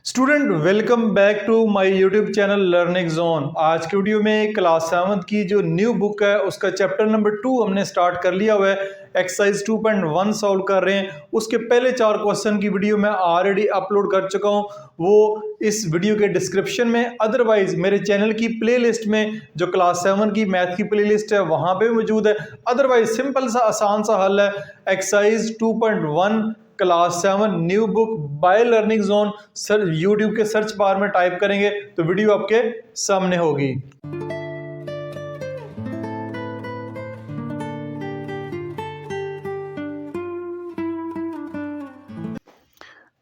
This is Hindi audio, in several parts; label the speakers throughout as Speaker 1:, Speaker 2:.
Speaker 1: Student welcome back to my YouTube channel learning zone. आज की वीडियो में क्लास 7 की जो न्यू बुक है उसका चैप्टर नंबर 2 हमने स्टार्ट कर लिया हुआ है। एक्सरसाइज 2.1 सॉल्व कर रहे हैं। उसके पहले 4 क्वेश्चन की वीडियो मैं ऑलरेडी अपलोड कर चुका हूं, वो इस वीडियो के डिस्क्रिप्शन में, अदरवाइज मेरे चैनल की प्लेलिस्ट में जो क्लास 7 की मैथ की प्लेलिस्ट है वहां पे मौजूद है। अदरवाइज सिंपल सा आसान सा हल है, exercise 2.1 class 7 new book by learning zone sir YouTube के सर्च बार में टाइप करेंगे तो वीडियो आपके सामने होगी।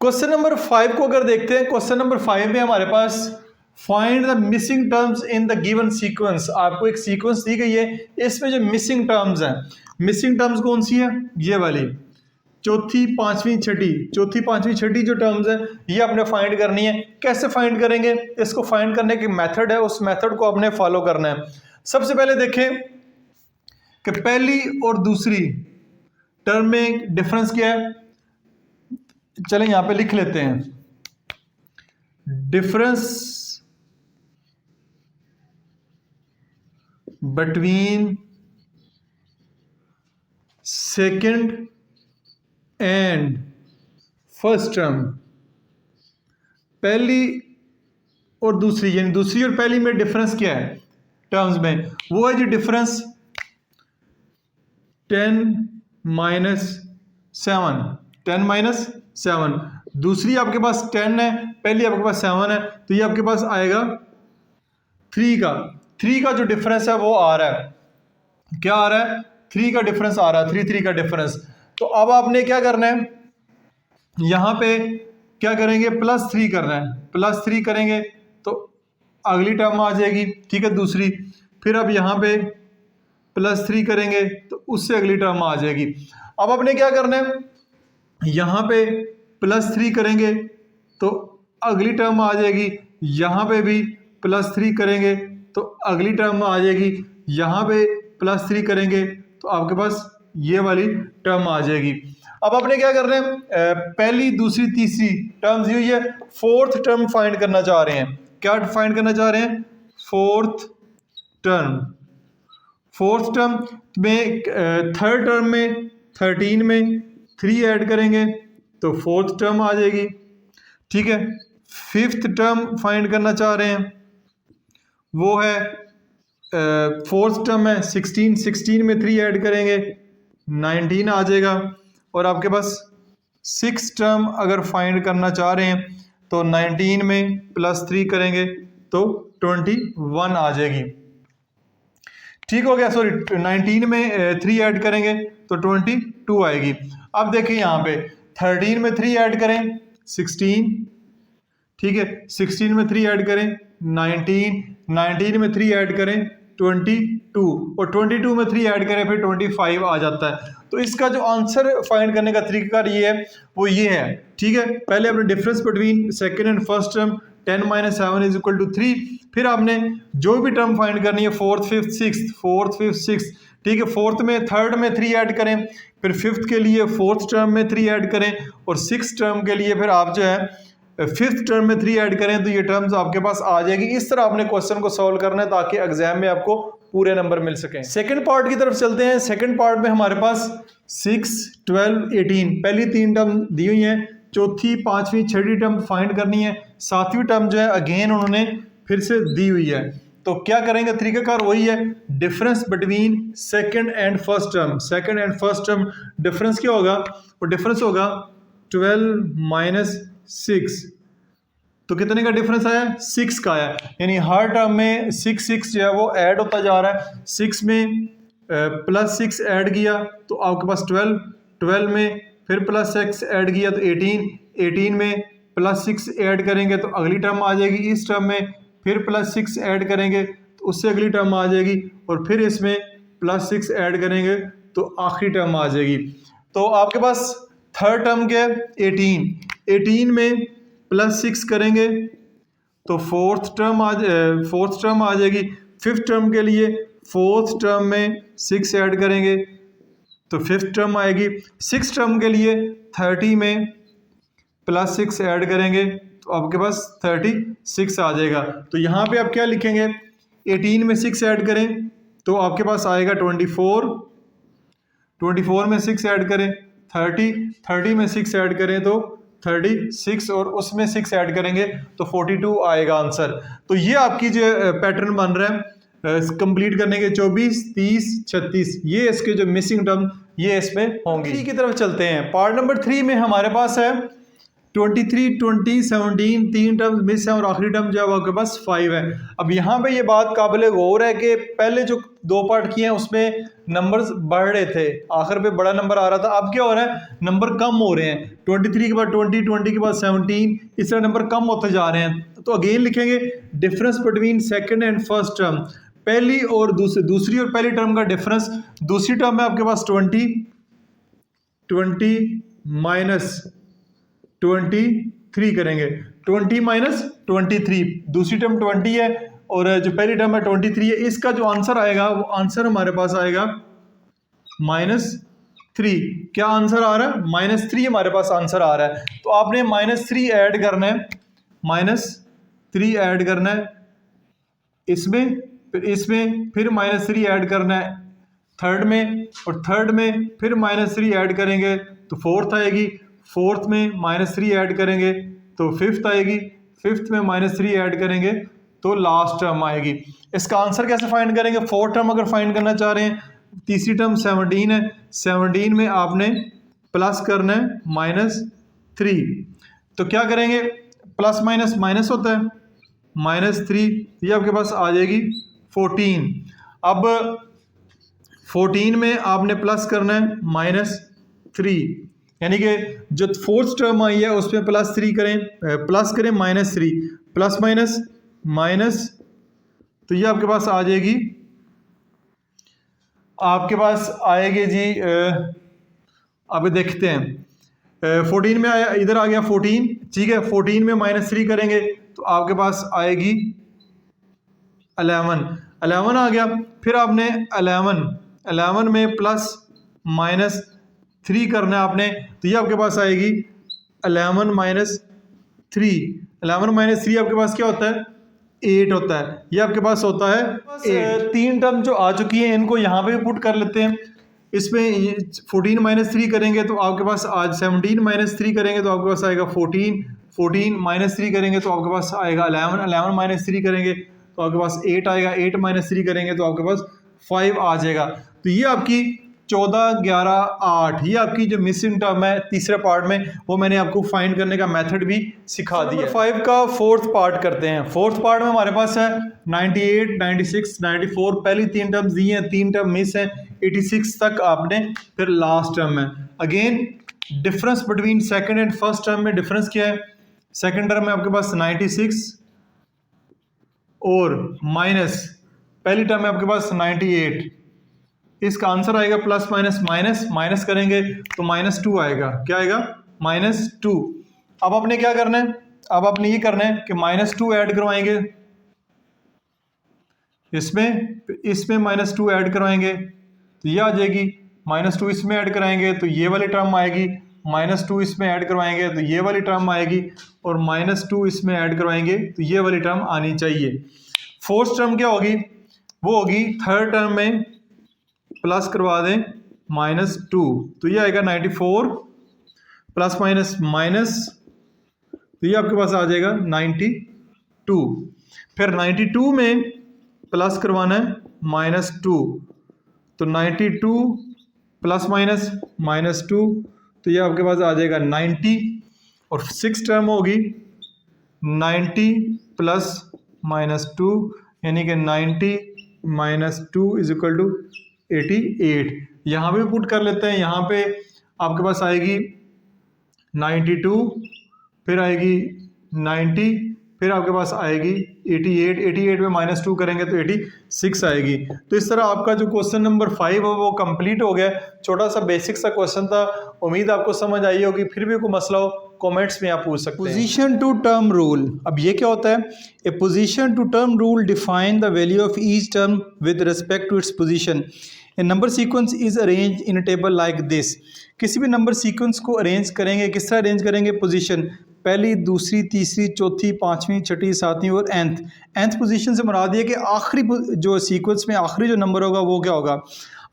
Speaker 1: क्वेश्चन नंबर 5 को अगर देखते हैं, क्वेश्चन नंबर 5 में हमारे पास find the missing terms in the given sequence. आपको एक सीक्वेंस दी गई है, इसमें जो मिसिंग टर्म्स हैं, मिसिंग टर्म्स कौन सी है? ये वाली चौथी पांचवी छठी जो टर्म्स है ये आपने फाइंड करनी है। कैसे फाइंड करेंगे? इसको फाइंड करने की मेथड है, उस मेथड को आपने फॉलो करना है। सबसे पहले देखें कि पहली और दूसरी टर्म में डिफरेंस क्या है। चलें यहां पे लिख लेते हैं, difference between second and first term. पहली और दूसरी, यानी दूसरी और पहली में डिफरेंस क्या है टर्म्स में? वो है जी डिफरेंस 10 माइनस 7। दूसरी आपके पास 10 है, पहली आपके पास 7 है, तो ये आपके पास आएगा 3 का जो डिफरेंस है वो आ रहा है। क्या आ रहा है? 3 का डिफरेंस आ रहा है, 3 का डिफरेंस। तो अब आपने क्या करना है, यहां पे क्या करेंगे? +3 करना है। +3 करेंगे तो अगली टर्म आ जाएगी, ठीक है, दूसरी। फिर अब यहां पे +3 करेंगे तो उससे अगली टर्म आ जाएगी। अब आपने क्या करना है, यहां पे +3 करेंगे तो अगली टर्म आ जाएगी, यहां पे भी +3 करेंगे तो अगली टर्म आ जाएगी, यहां पे +3 करेंगे तो आपके पास ये वाली टर्म आ जाएगी। अब आपने क्या करना है, पहली दूसरी तीसरी टर्म्स हुई है, फोर्थ टर्म फाइंड करना चाह रहे हैं। क्या फाइंड करना चाह रहे हैं? फोर्थ टर्म में थर्ड टर्म में 13 में 3 ऐड करेंगे तो फोर्थ टर्म आ जाएगी, ठीक है। फिफ्थ टर्म फाइंड करना चाह रहे हैं, वो है फोर्थ टर्म है 16 में 3 ऐड करेंगे 19 आ जाएगा। और आपके पास सिक्स टर्म अगर फाइंड करना चाह रहे हैं तो 19 में +3 करेंगे तो 21 आ जाएगी, ठीक हो गया। सॉरी, 19 में 3 ऐड करेंगे तो 22 आएगी। अब देखिए यहाँ पे 13 में 3 ऐड करें 16, ठीक है, 16 में 3 ऐड करें 19 में 3 ऐड करें 22, और 22 में 3 ऐड करें फिर 25 आ जाता है। तो इसका जो आंसर फाइंड करने का तरीका ये है, वो ये है, ठीक है। पहले आपने difference between second and first term 10 - 7 = 3। फिर आपने जो भी टर्म फाइंड करनी है, फोर्थ फिफ्थ सिक्स, ठीक है। फोर्थ में थर्ड में 3 ऐड करें, फिर फिफ्थ के लिए फोर्थ टर्म में 3 ऐड करें, और सिक्स टर्म के लिए फिर आप जो है फिफ्थ टर्म में 3 ऐड करें तो ये टर्म्स आपके पास आ जाएगी। इस तरह आपने क्वेश्चन को सॉल्व करना है ताकि एग्जाम में आपको पूरे नंबर मिल सकें। सेकंड पार्ट की तरफ चलते हैं। सेकंड पार्ट में हमारे पास 6, 12, 18 पहली 3 टर्म दी हुई हैं, चौथी पांचवी छठी टर्म फाइंड करनी है, सातवीं टर्म जो है अगेन उन्होंने फिर से दी हुई है। तो क्या करेंगे? तरीकाकार वही है, difference between second and first term difference क्या होगा? वो डिफरेंस होगा 12 - 6। तो कितने का डिफरेंस आया? 6 का आया, यानी हर टर्म में 6 जो है वो ऐड होता जा रहा है। 6 में +6 ऐड किया तो आपके पास 12 में फिर +6 ऐड किया तो 18 में +6 ऐड करेंगे तो अगली टर्म आ जाएगी, इस टर्म में फिर +6 ऐड करेंगे तो उससे अगली टर्म आ जाएगी, और फिर इसमें +6 ऐड करेंगे तो आखिरी टर्म आ जाएगी। तो आपके पास थर्ड टर्म क्या है? 18 में +6 करेंगे तो फोर्थ टर्म आ जाएगी। फिफ्थ टर्म के लिए फोर्थ टर्म में 6 ऐड करेंगे तो फिफ्थ टर्म आएगी। सिक्स टर्म के लिए 30 में +6 ऐड करेंगे तो आपके पास 36 आ जाएगा। तो यहाँ पे आप क्या लिखेंगे, 18 में 6 ऐड करें तो आपके पास आएगा 24, 24 में 6 ऐड करें 30, 30 में 6 ऐड करें तो 36 और उसमें 6 ऐड करेंगे तो 42 आएगा आंसर। तो ये आपकी जो पैटर्न बन रहा है कंप्लीट करने के 24, 30, 36 ये इसके जो मिसिंग टर्म ये इसमें होंगी। 3 की तरफ चलते हैं। पार्ट नंबर 3 में हमारे पास है 23, 20, 17 तीन टर्म्स मिस है और आखिरी टर्म जो है आपके पास 5 है। अब यहाँ पे ये बात काबिल गौर है कि पहले जो 2 पार्ट किए हैं उसमें नंबर्स बढ़ रहे थे, आखिर पे बड़ा नंबर आ रहा था। अब क्या हो रहा है, नंबर कम हो रहे हैं। 23 के बाद 20, 20 के बाद 17, इस तरह नंबर कम होते जा रहे हैं। तो अगेन लिखेंगे difference between second and first term, पहली और दूसरी और पहली टर्म का डिफरेंस। दूसरी टर्म है आपके पास 20 माइनस 23 करेंगे, 20 माइनस 23, दूसरी टर्म 20 है और जो पहली टर्म है 23 है। इसका जो आंसर आएगा वो आंसर हमारे पास आएगा -3। क्या आंसर आ रहा है, -3 हमारे पास आंसर आ रहा है। तो आपने -3 ऐड करना है, -3 ऐड करना है इसमें, फिर -3 ऐड करना है थर्ड में, और थर्ड में फिर -3 ऐड करेंगे तो फोर्थ आएगी, फोर्थ में -3 ऐड करेंगे तो फिफ्थ आएगी, फिफ्थ में -3 ऐड करेंगे तो लास्ट टर्म आएगी। इसका आंसर कैसे फाइंड करेंगे, फोर्थ टर्म अगर फाइंड करना चाह रहे हैं, तीसरी टर्म 17 है, 17 में आपने प्लस करना है -3। तो क्या करेंगे, प्लस माइनस माइनस होता है, -3, ये आपके पास आ जाएगी 14। अब 14 में आपने प्लस करना है -3, यानी कि जो फोर्थ टर्म आई है उसमें +3 करें, प्लस करें -3, प्लस माइनस माइनस, तो ये आपके पास आ जाएगी, आपके पास आएगी जी। अब देखते हैं 14 में आया, इधर आ गया 14, ठीक है। 14 में -3 करेंगे तो आपके पास आएगी 11 आ गया। फिर आपने 11 में प्लस माइनस 3 करना है आपने, तो ये आपके पास आएगी 11 माइनस 3। 11 माइनस 3 आपके पास क्या होता है, 8 होता है। ये आपके पास होता है 8। 3 टर्म जो आ चुकी हैं इनको यहाँ पे पुट कर लेते हैं। इसमें 14 -3 करेंगे तो आपके पास आज 17 -3 करेंगे तो आपके पास आएगा 14, 14 -3 करेंगे तो आपके पास आएगा 11, 11 -3 करेंगे तो आपके पास 8 आएगा, 8 -3 करेंगे तो आपके पास 5 आ जाएगा। तो ये आपकी 14, 11, 8 ये आपकी जो मिसिंग टर्म है तीसरे पार्ट में, वो मैंने आपको फाइंड करने का मेथड भी सिखा दिया। नंबर 5 का फोर्थ पार्ट करते हैं। फोर्थ पार्ट में हमारे पास है 98, 96, 94, पहली 3 टर्म्स दी हैं, 3 टर्म मिस हैं, 86 तक आपने फिर लास्ट टर्म है। Again difference between second and first term में डिफरेंस क्या है, सेकंड टर्म में आपके पास 96 और माइनस पहली टर्म में आपके पास 98। इसका आंसर आएगा प्लस माइनस माइनस, माइनस करेंगे तो -2 आएगा। क्या आएगा, -2। अब आपने क्या करना है, अब आपने ये करना है कि -2 ऐड करवाएंगे इसमें -2 ऐड करवाएंगे तो ये आ जाएगी, -2 इसमें ऐड कराएंगे तो ये वाली टर्म आएगी, -2 इसमें ऐड करवाएंगे तो ये वाली टर्म आएगी, और -2 इसमें ऐड करवाएंगे तो ये वाली टर्म आनी चाहिए। फोर्थ टर्म क्या होगी, वो होगी थर्ड टर्म में प्लस करवा दें -2 तो ये आएगा 94, प्लस माइनस माइनस तो ये आपके पास आ जाएगा 92। फिर 92 में प्लस करवाना है -2 तो 92 प्लस माइनस -2 तो ये आपके पास आ जाएगा 90। और 6 टर्म होगी 90 प्लस -2 यानी कि 90 -2 = 88। यहाँ पे पुट कर लेते हैं, यहाँ पे आपके पास आएगी 92, फिर आएगी 90, फिर आपके पास आएगी 88, 88 में -2 करेंगे तो 86 आएगी। तो इस तरह आपका जो क्वेश्चन नंबर 5 है वो कंप्लीट हो गया। छोटा सा बेसिक सा क्वेश्चन था, उम्मीद आपको समझ आई होगी। फिर भी कोई मसला हो कमेंट्स में आप पूछ सकते हैं। पोजीशन टू टर्म रूल, अब ये क्या होता है, a position to term rule define the value of each term with respect to its position. A number sequence is arrange in a table like this. किसी भी नंबर सीक्वेंस को अरेंज करेंगे, किस तरह अरेंज करेंगे, पोजीशन, पहली, दूसरी, तीसरी, चौथी, पाँचवीं, छठी, सातवीं और nth पोजीशन से मुराद ये कि आखिरी जो सीक्वेंस में आखिरी जो नंबर होगा वो क्या होगा।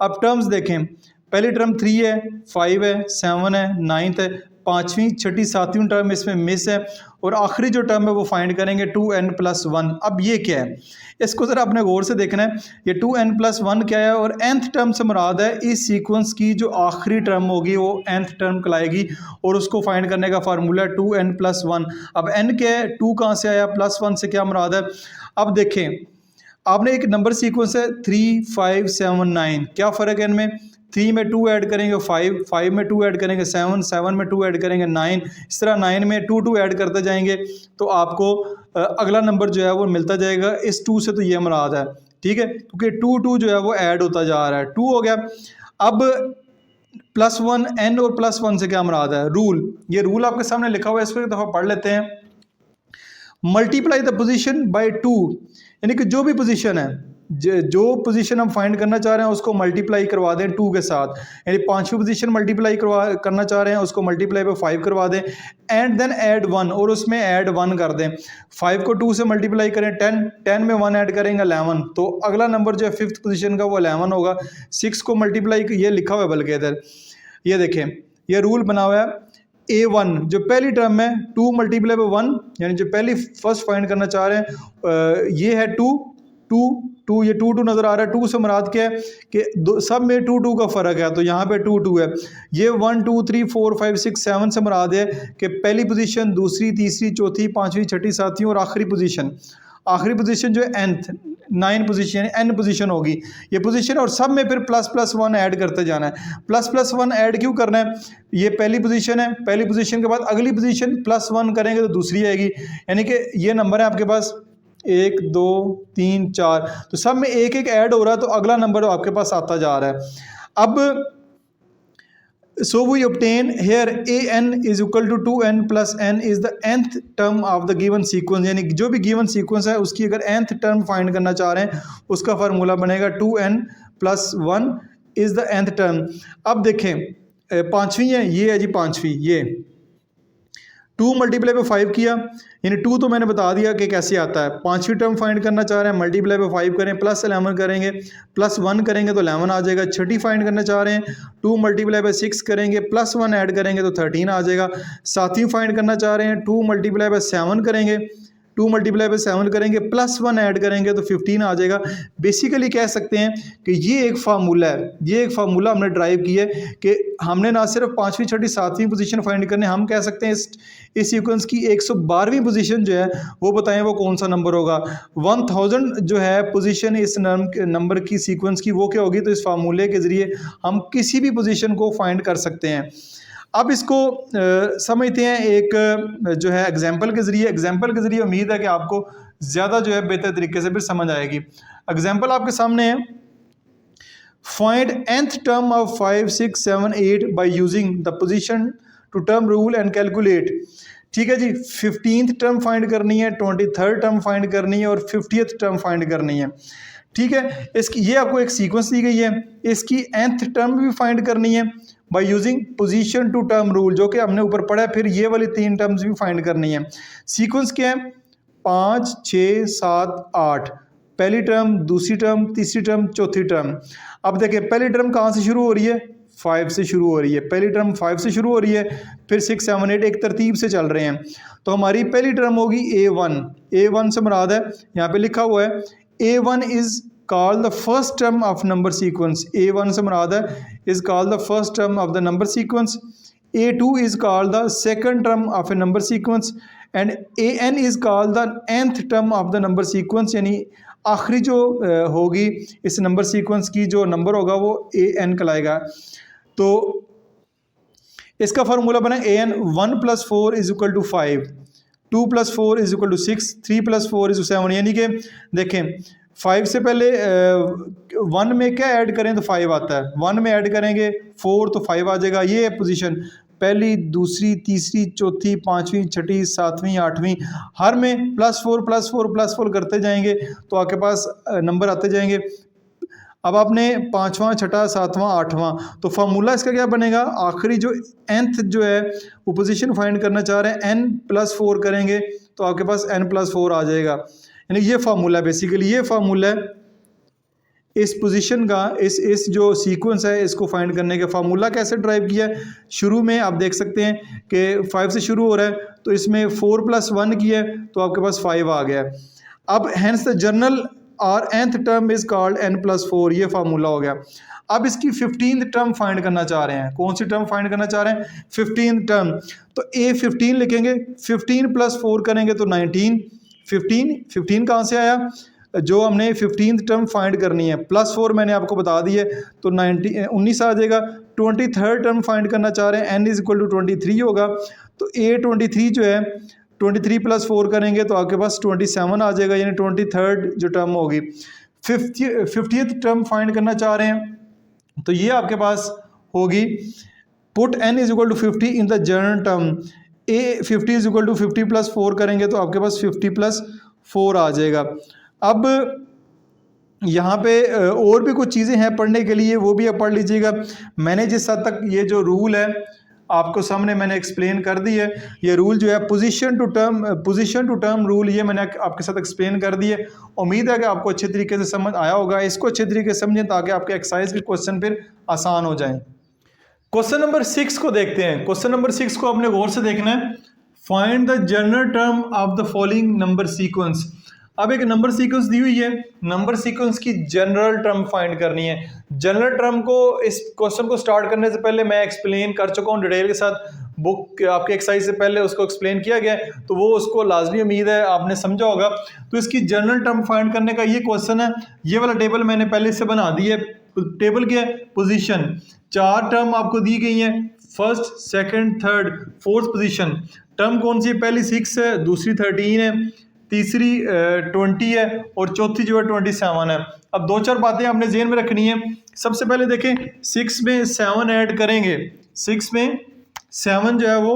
Speaker 1: अब टर्म्स देखें, पहली टर्म 3 है, 5 है, 7 है, 9th है, पाँचवीं, छठी, सातवीं टर्म इसमें मिस है और आखिरी जो टर्म है वो फाइंड करेंगे 2n+1। अब ये क्या है, इसको ज़रा अपने गौर से देखना है। ये 2n+1 क्या है और nth टर्म से मुराद है इस सीक्वेंस की जो आखिरी टर्म होगी वो nth टर्म कहलाएगी और उसको फाइंड करने का फार्मूला है 2n+1। अब n क्या है, 2 कहाँ से आया, +1 से क्या मुराद है। अब देखें, आपने एक नंबर सीक्वेंस है 3, 5, 7, 9, क्या फ़र्क है इनमें। 3 में 2 ऐड करेंगे 5, 5 में 2 ऐड करेंगे 7, 7 में 2 ऐड करेंगे 9, इस तरह 9 में 2 2 ऐड करते जाएंगे तो आपको अगला नंबर जो है वो मिलता जाएगा। इस 2 से तो ये मुराद है, ठीक है, क्योंकि 2 2 जो है वो ऐड होता जा रहा है, 2 हो गया। अब +1 n और +1 से क्या मुराद है, रूल। ये रूल आपके सामने लिखा हुआ है, इसको एक दफ़ा पढ़ लेते हैं। मल्टीप्लाई द पोजीशन बाय 2, यानी कि जो भी पोजीशन है, जो पोजीशन हम फाइंड करना चाह रहे हैं उसको मल्टीप्लाई करवा दें 2 के साथ, यानी पांचवी पोजीशन मल्टीप्लाई करना चाह रहे हैं उसको मल्टीप्लाई बाय 5 करवा दें एंड देन ऐड 1, और उसमें ऐड 1 कर दें। 5 को 2 से मल्टीप्लाई करें 10, 10 में 1 ऐड करेंगे 11, तो अगला नंबर जो है 5th पोजीशन का वो 11 होगा। 6 को मल्टीप्लाई, ये लिखा हुआ है बल्कि इधर, ये देखें, ये रूल बना हुआ है। A1 जो पहली टर्म है 2 मल्टीप्लाई बाय 1, यानी जो पहली फर्स्ट फाइंड करना चाह रहे हैं ये है 2 2 2, ये 2 2 नज़र आ रहा है। 2 से मुराद क्या है कि सब में 2 2 का फ़र्क है, तो यहाँ पे 2 2 है। ये 1 2 3 4 5 6 7 से मुराद है कि पहली पोजीशन, दूसरी, तीसरी, चौथी, पाँचवीं, छठी, सातवीं और आखिरी पोजीशन जो है nth 9 पोजीशन, n पोजीशन होगी ये पोजीशन, और सब में फिर ++1 ऐड करते जाना है। ++1 ऐड क्यों करना है, ये पहली पोजीशन है, पहली पोजीशन के बाद अगली पोजीशन +1 करेंगे तो दूसरी आएगी, यानी कि ये नंबर है आपके पास 1 2 3 4, तो सब में एक एक ऐड हो रहा है तो अगला नंबर आपके पास आता जा रहा है। अब so we obtain here an is equal to 2n plus n is the nth term of the given sequence, यानी जो भी गिवन सीक्वेंस है उसकी अगर nth टर्म फाइंड करना चाह रहे हैं उसका फार्मूला बनेगा 2n plus 1 is the nth term. अब देखें पाँचवीं है, ये है जी पाँचवीं, ये 2 मल्टीप्लाई बाय 5 किया, यानी 2 तो मैंने बता दिया कि कैसे आता है। पाँचवीं टर्म फाइंड करना चाह रहे हैं, मल्टीप्लाई बाय 5 करें, +11 करेंगे, +1 करेंगे तो 11 आ जाएगा। छठी फाइंड करना चाह रहे हैं 2 मल्टीप्लाई बाय 6 करेंगे, +1 ऐड करेंगे तो 13 आ जाएगा। सातवीं फाइंड करना चाह रहे हैं 2 मल्टीप्लाई बाय 7 करेंगे, 2 मल्टीप्लाई बाय 7 करेंगे, +1 ऐड करेंगे तो 15 आ जाएगा। बेसिकली कह सकते हैं कि ये एक फार्मूला है, ये एक फार्मूला हमने ड्राइव किया है कि हमने ना सिर्फ पाँचवीं, छठी, सातवीं पोजीशन फाइंड करने, हम कह सकते हैं इस सीक्वेंस की 112वीं पोजीशन जो है वो बताएं वो कौन सा नंबर होगा। 1000 जो है पोजीशन इस नंबर की सीक्वेंस की वो क्या होगी, तो इस फार्मूले के ज़रिए हम किसी भी पोजीशन को फाइंड कर सकते हैं। अब इसको समझते हैं एक जो है एग्जाम्पल के ज़रिए उम्मीद है कि आपको ज़्यादा जो है बेहतर तरीके से फिर समझ आएगी। एग्जाम्पल आपके सामने है, find nth term of 5 6 7 8 by using the position to term rule and calculate. ठीक है जी, 15th टर्म फाइंड करनी है, 23rd टर्म फाइंड करनी है और 50th टर्म फाइंड करनी है। ठीक है, इसकी ये आपको एक सीक्वेंस दी गई है, इसकी nth टर्म भी फाइंड करनी है by using position to term rule, जो कि हमने ऊपर पढ़ा है। फिर ये वाली 3 टर्म्स भी फाइंड करनी है। सीक्वेंस क्या है, 5 6 7 8, पहली टर्म, दूसरी टर्म, तीसरी टर्म, चौथी टर्म। अब देखिए पहली टर्म कहाँ से शुरू हो रही है, 5 से शुरू हो रही है, पहली टर्म 5 से शुरू हो रही है, फिर 6 7 8 एक तरतीब से चल रहे हैं। तो हमारी पहली टर्म होगी A1 से मुराद है, यहाँ पे लिखा हुआ है A1 is called the first term of number sequence। A1 से मुराद है is called the first term of the number sequence। A2 is called the second term of a number sequence and AN is called the nth term of the number sequence, यानी आखिरी जो होगी इस नंबर सीक्वेंस की जो नंबर होगा वो AN कहलाएगा। तो इसका फार्मूला बना AN 1 + 4 = 5, 2 + 4 = 6, 3 + 4 = 7, यानी कि देखें 5 से पहले 1 में क्या ऐड करें तो 5 आता है, 1 में ऐड करेंगे 4 तो 5 आ जाएगा। ये है पोजीशन, पहली, दूसरी, तीसरी, चौथी, पाँचवीं, छठी, सातवीं, आठवीं, हर में +4 +4 +4 करते जाएंगे तो आपके पास नंबर आते जाएंगे। अब आपने पाँचवा, छठा, सातवां, आठवां, तो फार्मूला इसका क्या बनेगा, आखिरी जो nth जो है वो पोजीशन फाइंड करना चाह रहे हैं, n+4 करेंगे तो आपके पास n+4 आ जाएगा। यानी ये फार्मूला है, बेसिकली ये फार्मूला है इस पोजीशन का, इस जो सीक्वेंस है इसको फाइंड करने का। फार्मूला कैसे ड्राइव किया है, शुरू में आप देख सकते हैं कि 5 से शुरू हो रहा है, तो इसमें 4+1 किया है तो आपके पास 5 आ गया। अब हैंस द जनरल और nth term is called n+4, ये फार्मूला हो गया। अब इसकी 15th टर्म फाइंड करना चाह रहे हैं, कौन सी टर्म फाइंड करना चाह रहे हैं, 15th टर्म। तो ए 15 लिखेंगे, 15+4 करेंगे तो 19, 15 कहाँ से आया, जो हमने 15th टर्म फाइंड करनी है, +4 मैंने आपको बता दी है तो 19 आ जाएगा। 23rd टर्म फाइंड करना चाह रहे हैं, n = 23 होगा, तो ए 23 जो है 23+4 करेंगे तो आपके पास 27 आ जाएगा, यानी 23rd जो टर्म होगी। 50th टर्म फाइंड करना चाह रहे हैं तो ये आपके पास होगी, put n = 50 in the general term, ए 50 = 50+4 करेंगे तो आपके पास 50+4 आ जाएगा। अब यहाँ पे और भी कुछ चीज़ें हैं पढ़ने के लिए, वो भी आप पढ़ लीजिएगा। मैंने जिस हद तक ये जो रूल है आपको सामने मैंने एक्सप्लेन कर दी है, ये रूल जो है पोजीशन टू टर्म रूल, ये मैंने आपके साथ एक्सप्लेन कर दी है। उम्मीद है कि आपको अच्छे तरीके से समझ आया होगा। इसको अच्छे तरीके से समझें ताकि आपके एक्सरसाइज के क्वेश्चन फिर आसान हो जाएं। क्वेश्चन नंबर 6 को देखते हैं। क्वेश्चन नंबर 6 को आपने गौर से देखना है। Find the general term of the following number sequence. अब एक नंबर सीक्वेंस दी हुई है, नंबर सीक्वेंस की जनरल टर्म फाइंड करनी है। जनरल टर्म को इस क्वेश्चन को स्टार्ट करने से पहले मैं एक्सप्लेन कर चुका हूँ डिटेल के साथ, बुक आपके एक्सरसाइज से पहले उसको एक्सप्लेन किया गया है, तो वो उसको लाजमी उम्मीद है आपने समझा होगा। तो इसकी जनरल टर्म फाइंड करने का ये क्वेश्चन है। ये वाला टेबल मैंने पहले से बना दी है। टेबल क्या है, पोजीशन, 4 टर्म आपको दी गई हैं, first, second, third, fourth position. Term कौन सी है, पहली 6 है, दूसरी 13 है, तीसरी 20 है और चौथी जो है 27 है। अब 2-4 बातें आपने जेहन में रखनी है। सबसे पहले देखें, 6 में 7 ऐड करेंगे, 6 में 7 जो है वो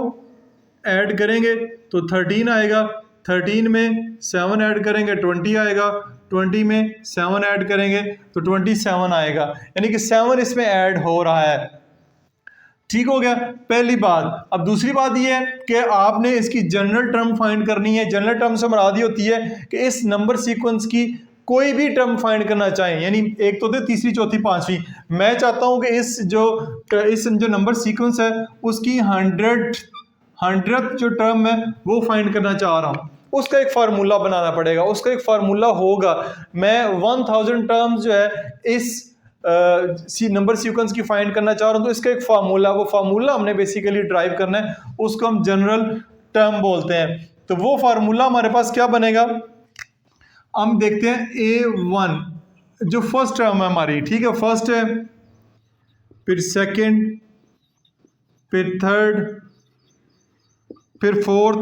Speaker 1: ऐड करेंगे तो 13 आएगा, 13 में 7 ऐड करेंगे 20 आएगा, 20 में 7 ऐड करेंगे तो 27 आएगा, यानी कि 7 इसमें ऐड हो रहा है। ठीक हो गया पहली बात। अब दूसरी बात यह है कि आपने इसकी जनरल टर्म फाइंड करनी है। जनरल टर्म से मुराद ये होती है कि इस नंबर सीक्वेंस की कोई भी टर्म फाइंड करना चाहें, यानी एक तो थे, तीसरी, चौथी, पांचवी। मैं चाहता हूं कि इस जो नंबर सीक्वेंस है उसकी 100th जो टर्म है वो फाइंड करना चाह रहा हूं। उसका एक फार्मूला बनाना पड़ेगा, उसका एक फार्मूला होगा। मैं 1000 टर्म्स जो है इस नंबर सीक्वेंस की फाइंड करना चाह रहा हूं, तो इसका एक फार्मूला, वो फार्मूला हमने बेसिकली ड्राइव करना है, उसको हम जनरल टर्म बोलते हैं। तो वो फार्मूला हमारे पास क्या बनेगा, हम देखते हैं। A1 जो फर्स्ट टर्म है हमारी, ठीक है, फर्स्ट है, फिर सेकंड, फिर थर्ड, फिर फोर्थ,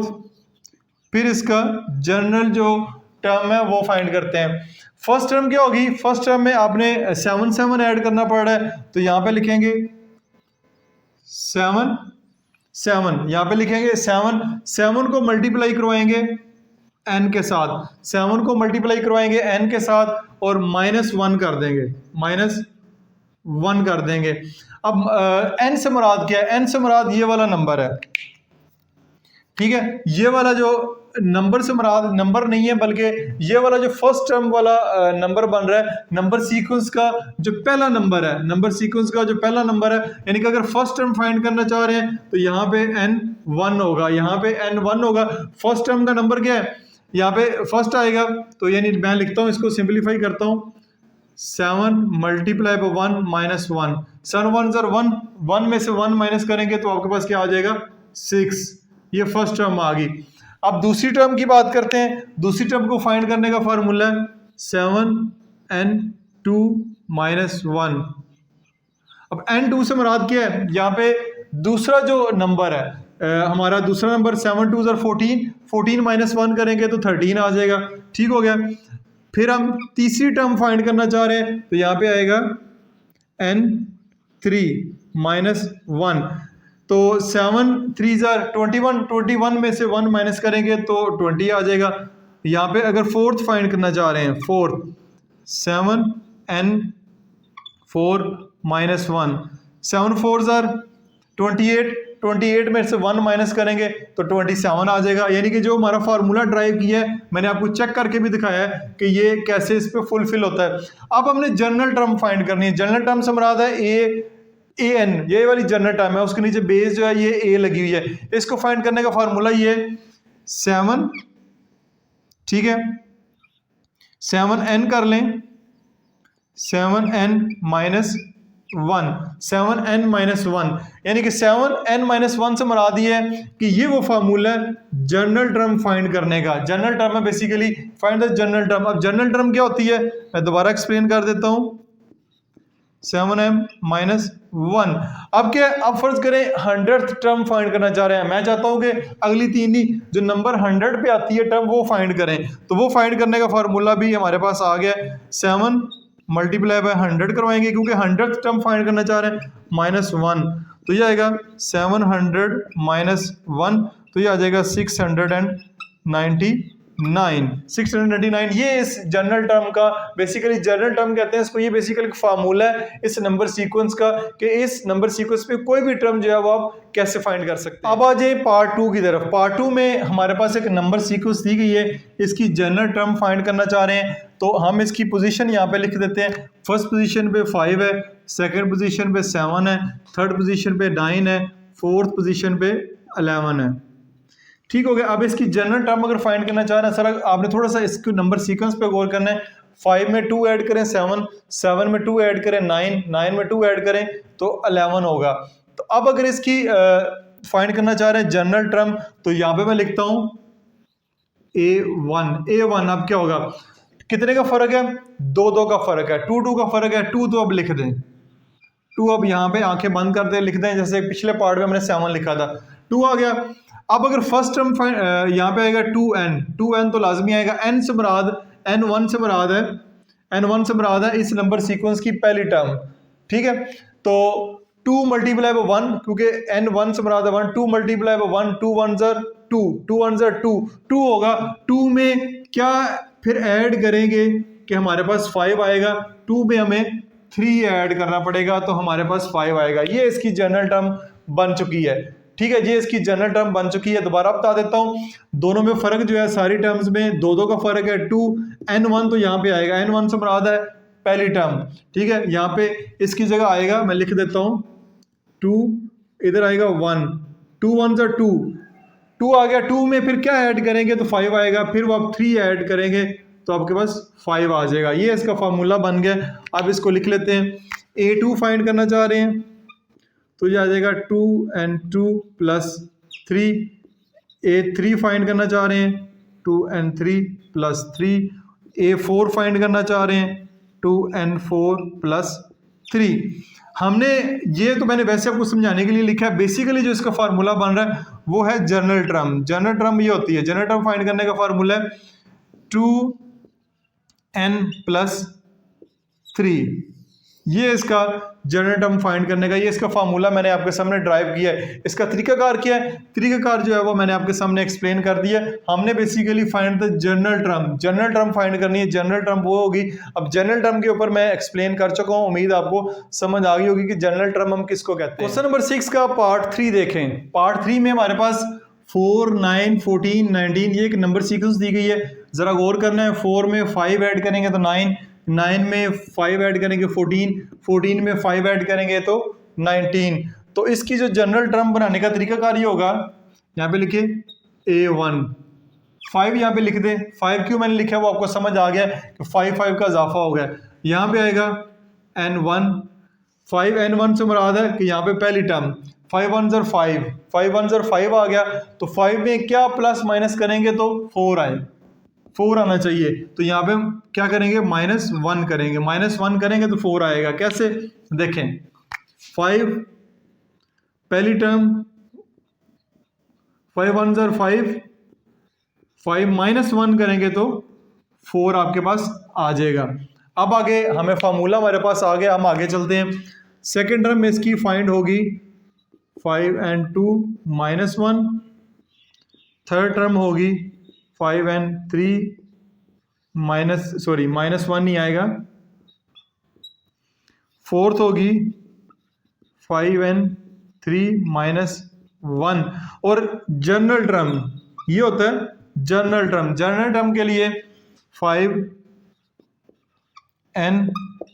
Speaker 1: फिर इसका जनरल जो टर्म है वो फाइंड करते हैं। फर्स्ट टर्म क्या होगी, फर्स्ट टर्म में आपने 7 ऐड करना पड़ रहा है, तो यहां पे लिखेंगे 7 यहां पे लिखेंगे 7 को मल्टीप्लाई करवाएंगे n के साथ, 7 को मल्टीप्लाई करवाएंगे n के साथ और -1 कर देंगे, -1 कर देंगे। अब n से मुराद क्या है, n से मुराद ये वाला नंबर है, ठीक है। ये वाला जो नंबर से मुराद नंबर नहीं है, बल्कि ये वाला जो फर्स्ट टर्म वाला नंबर बन रहा है, नंबर सीक्वेंस का जो पहला नंबर है, नंबर सीक्वेंस का जो पहला नंबर है, यानी कि अगर फर्स्ट टर्म फाइंड करना चाह रहे हैं तो यहाँ पे n1 होगा, यहाँ पे n1 होगा। फर्स्ट टर्म का नंबर क्या है, यहाँ पे फर्स्ट आएगा, तो यानी मैं लिखता हूँ, इसको सिंप्लीफाई करता हूँ, 7 मल्टीप्लाई बाय 1 -1, 7 1 ज़र 1, 1 में से 1 माइनस करेंगे तो आपके पास क्या आ जाएगा, 6। ये फर्स्ट टर्म आ गई। अब दूसरी टर्म की बात करते हैं। दूसरी टर्म को फाइंड करने का फार्मूला है 7n2 -1। अब n2 से मुराद क्या है, यहाँ पे दूसरा जो नंबर है हमारा दूसरा नंबर 7 2 ज़र 14, 14 -1 करेंगे तो 13 आ जाएगा। ठीक हो गया। फिर हम तीसरी टर्म फाइंड करना चाह रहे हैं, तो यहाँ पे आएगा n3 -1, तो 7 3 ज़र 21, 21 में से 1 माइनस करेंगे तो 20 आ जाएगा। यहाँ पे अगर फोर्थ फाइंड करना चाह रहे हैं, फोर्थ 7n 4 माइनस 1, 7 4 आर 28, 28 में से 1 माइनस करेंगे तो 27 आ जाएगा। यानी कि जो हमारा फार्मूला ड्राइव किया है मैंने आपको चेक करके भी दिखाया है कि ये कैसे इस पे फुलफिल होता है। अब हमने जनरल टर्म फाइंड करनी है। जनरल टर्म से मुराद है ए एन, ये वाली जनरल टर्म है, उसके नीचे बेस जो है ये ए लगी हुई है। इसको फाइंड करने का फार्मूला ये 7, ठीक है, 7n कर लें, 7n माइनस 1, 7n माइनस 1, यानी कि 7n माइनस 1 से मुराद ये है कि ये वो फार्मूला है जनरल टर्म फाइंड करने का। जनरल टर्म है basically find the general term. अब जनरल टर्म क्या होती है मैं दोबारा एक्सप्लेन कर देता हूं। 7m माइनस 1, अब क्या, अब फर्ज करें 100th टर्म फाइंड करना चाह रहे हैं। मैं चाहता हूं कि अगली तीन ही जो नंबर 100 पे आती है टर्म वो फाइंड करें। तो वो फाइंड करने का फार्मूला भी हमारे पास आ गया। 7 मल्टीप्लाई बाय 100 करवाएंगे क्योंकि 100th टर्म फाइंड करना चाह रहे हैं, माइनस 1, तो ये आएगा 700 माइनस 1, तो ये आ जाएगा 699। ये इस जनरल टर्म का बेसिकली जनरल टर्म कहते हैं इसको। ये बेसिकली फार्मूला है इस नंबर सीक्वेंस का कि इस नंबर सीक्वेंस पे कोई भी टर्म जो है वो आप कैसे फाइंड कर सकते हैं। अब आ जाए पार्ट 2 की तरफ। पार्ट 2 में हमारे पास एक नंबर सीक्वेंस दी गई है, इसकी जनरल टर्म फाइंड करना चाह रहे हैं। तो हम इसकी पोजीशन यहाँ पे लिख देते हैं। फर्स्ट पोजीशन पे 5 है, सेकंड पोजीशन पे 7 है, थर्ड पोजीशन पे 9 है, फोर्थ पोजीशन पे 11 है। ठीक हो गया। अब इसकी जनरल टर्म अगर फाइंड करना चाह रहे हैं सर, आपने थोड़ा सा इसके नंबर सीक्वेंस पे गौर करना है। 5 में 2 ऐड करें 7, 7 में 2 ऐड करें 9, 9 में 2 ऐड करें तो 11 होगा। तो अब अगर इसकी फाइंड करना चाह रहे हैं जनरल टर्म, तो यहाँ पे मैं लिखता हूं A1। अब क्या होगा, कितने का फर्क है, 2 का फर्क है, 2 का फर्क है, 2 तो अब लिख दें, 2 अब यहाँ पे आंखें बंद करते लिख दें, जैसे पिछले पार्ट में हमने 7 लिखा था, 2 आ गया। अब अगर फर्स्ट टर्म यहाँ पे आएगा 2n तो लाजमी आएगा। n से मुराद n1 से मुराद है, n1 से मुराद है इस नंबर सीक्वेंस की पहली टर्म। ठीक है, तो 2 मल्टीप्लाई बाय 1, क्योंकि n1 से मुराद है 1, 2 मल्टीप्लाई बाय 1, 2 1 ज़र 2, 2 1 ज़र 2, 2 होगा। 2 में क्या फिर ऐड करेंगे कि हमारे पास 5 आएगा, 2 में हमें 3 ऐड करना पड़ेगा तो हमारे पास 5 आएगा। ये इसकी जनरल टर्म बन चुकी है। ठीक है, ये इसकी जनरल टर्म बन चुकी है। दोबारा बता देता हूं, दोनों में फर्क जो है सारी टर्म्स में 2 का फर्क है। 2 n1 तो यहाँ पे आएगा, n1 से मुराद है पहली टर्म। ठीक है, यहाँ पे इसकी जगह आएगा, मैं लिख देता हूं 2, इधर आएगा 1, 2 1 ज़र 2, 2 आ गया। 2 में फिर क्या ऐड करेंगे तो 5 आएगा, फिर वो आप 3 ऐड करेंगे तो आपके पास 5 आ जाएगा। ये इसका फार्मूला बन गया। अब इसको लिख लेते हैं। A2 फाइंड करना चाह रहे हैं तो ये आ जाएगा 2n2 प्लस 3। A3 फाइंड करना चाह रहे हैं 2n3 प्लस 3। A4 फाइंड करना चाह रहे हैं 2n4 प्लस 3। हमने ये तो मैंने वैसे आपको समझाने के लिए लिखा है। बेसिकली जो इसका फार्मूला बन रहा है वो है जनरल टर्म। जनरल टर्म ये होती है, जनरल टर्म फाइंड करने का फार्मूला है 2n प्लस 3। ये इसका जनरल टर्म फाइंड करने का ये इसका फार्मूला मैंने आपके सामने ड्राइव किया है। इसका तरीकाकार क्या है, तरीकाकार जो है वो मैंने आपके सामने एक्सप्लेन कर दिया। हमने basically find the general term, general term find करनी है। जनरल टर्म वो होगी, अब जनरल टर्म के ऊपर मैं एक्सप्लेन कर चुका हूँ, उम्मीद आपको समझ आ गई होगी कि जनरल टर्म हम किसको कहते हैं। क्वेश्चन नंबर 6 का पार्ट 3 देखें। पार्ट 3 में हमारे पास 4 9 14 19 ये एक नंबर सीक्वेंस दी गई है। जरा गौर करना है, 4 में 5 ऐड करेंगे तो 9, 9 में 5 ऐड करेंगे 14, 14 में 5 ऐड करेंगे तो 19। तो इसकी जो जनरल टर्म बनाने का तरीकाकार ये होगा, यहाँ पे लिखिए A1, 5 यहाँ पे लिख दे। 5 क्यों मैंने लिखा है वो आपको समझ आ गया कि 5 का इजाफा हो गया। यहाँ पे आएगा n1, 5 n1 से मुराद है कि यहाँ पे पहली टर्म 5 1 ज़र 5, 5 1 ज़र 5 आ गया। तो 5 में क्या प्लस माइनस करेंगे तो 4 आए, 4 आना चाहिए। तो यहाँ पे हम क्या करेंगे, -1 करेंगे, -1 करेंगे तो 4 आएगा। कैसे देखें, 5 पहली टर्म 5 1 ज़र 5, 5 -1 करेंगे तो 4 आपके पास आ जाएगा। अब आगे हमें फार्मूला हमारे पास आ गया, हम आगे चलते हैं। सेकेंड टर्म में इसकी फाइंड होगी 5n2 -1, थर्ड टर्म होगी 5n3 -1 नहीं आएगा, फोर्थ होगी 5n3 माइनस 1। और जनरल टर्म ये होता है जनरल टर्म। जनरल टर्म के लिए 5n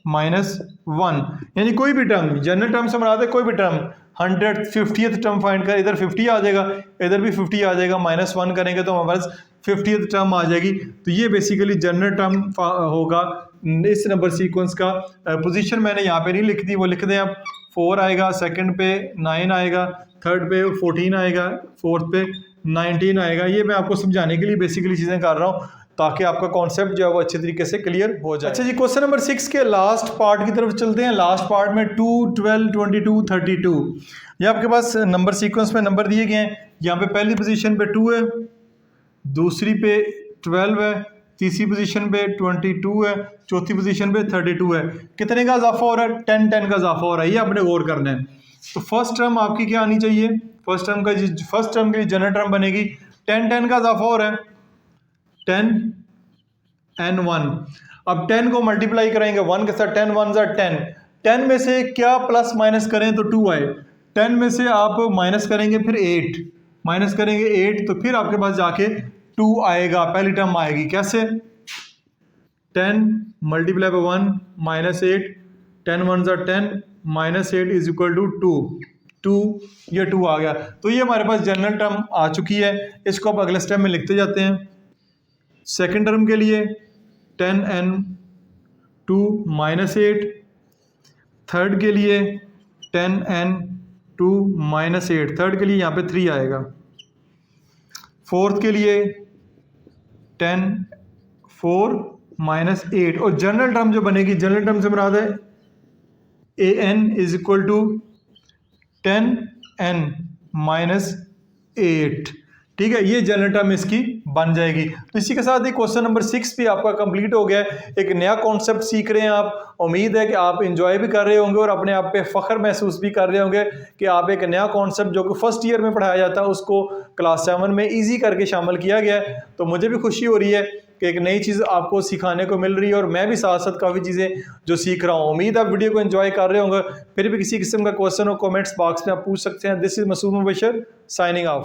Speaker 1: माइनस 1, यानी कोई भी टर्म, जनरल टर्म से मराद है कोई भी टर्म। 150th टर्म फाइंड कर, इधर 50 आ जाएगा, इधर भी 50 आ जाएगा, -1 करेंगे तो हमारे पास 50th टर्म आ जाएगी। तो ये बेसिकली जनरल टर्म होगा इस नंबर सीक्वेंस का। पोजीशन मैंने यहाँ पे नहीं लिख दी, वो लिख दें आप। 4 आएगा, सेकंड पे 9 आएगा, थर्ड पे 14 आएगा, फोर्थ पे 19 आएगा। ये मैं आपको समझाने के लिए बेसिकली चीज़ें कर रहा हूँ ताकि आपका कॉन्सेप्ट जो है वो अच्छे तरीके से क्लियर हो जाए। अच्छा जी, क्वेश्चन नंबर 6 के लास्ट पार्ट की तरफ चलते हैं। लास्ट पार्ट में 2, 12, 22, 32 ये आपके पास नंबर सीक्वेंस में नंबर दिए गए हैं। यहाँ पे पहली पोजीशन पे 2 है, दूसरी पे 12 है, तीसरी पोजीशन पे 22 है, चौथी पोजीशन पे 32 है। कितने का इजाफा हो रहा है? 10 10 का इजाफा हो रहा है। ये आपने गौर करना है। तो फर्स्ट टर्म आपकी क्या आनी चाहिए? फर्स्ट टर्म के लिए जनरल टर्म बनेगी 10 10 का इजाफा हो रहा है, 10n1। अब 10 को मल्टीप्लाई करेंगे 1 के साथ, 10 1 10। 10 में से क्या प्लस माइनस करें तो 2 आए। 10 में से आप माइनस करेंगे फिर 8, माइनस करेंगे 8 तो फिर आपके पास जाके 2 आएगा, पहली टर्म आएगी। कैसे? 10 multiply by 1 -8, 10 1 10, -8 is equal to 2, ये 2 आ गया। तो ये हमारे पास जनरल टर्म आ चुकी है। इसको आप अगले स्टेप में लिखते जाते हैं। सेकेंड टर्म के लिए 10n2 -8, थर्ड के लिए 10n2 -8, थर्ड के लिए यहाँ पे 3 आएगा, फोर्थ के लिए 10 4 -8। और जनरल टर्म जो बनेगी, जनरल टर्म से मुराद है an is equal to 10n -8। ठीक है, ये जनरल टर्म इसकी बन जाएगी। तो इसी के साथ ही क्वेश्चन नंबर 6 भी आपका कंप्लीट हो गया है। एक नया कॉन्सेप्ट सीख रहे हैं आप। उम्मीद है कि आप एंजॉय भी कर रहे होंगे और अपने आप पे फख्र महसूस भी कर रहे होंगे कि आप एक नया कॉन्सेप्ट जो कि फर्स्ट ईयर में पढ़ाया जाता है उसको क्लास 7 में ईजी करके शामिल किया गया है। तो मुझे भी खुशी हो रही है कि एक नई चीज़ आपको सिखाने को मिल रही है और मैं भी साथ साथ काफ़ी चीज़ें जो सीख रहा हूँ। उम्मीद आप वीडियो को एंजॉय कर रहे होंगे। फिर भी किसी किस्म का क्वेश्चन हो कमेंट्स बॉक्स में आप पूछ सकते हैं। This is Masood Mubashir signing of.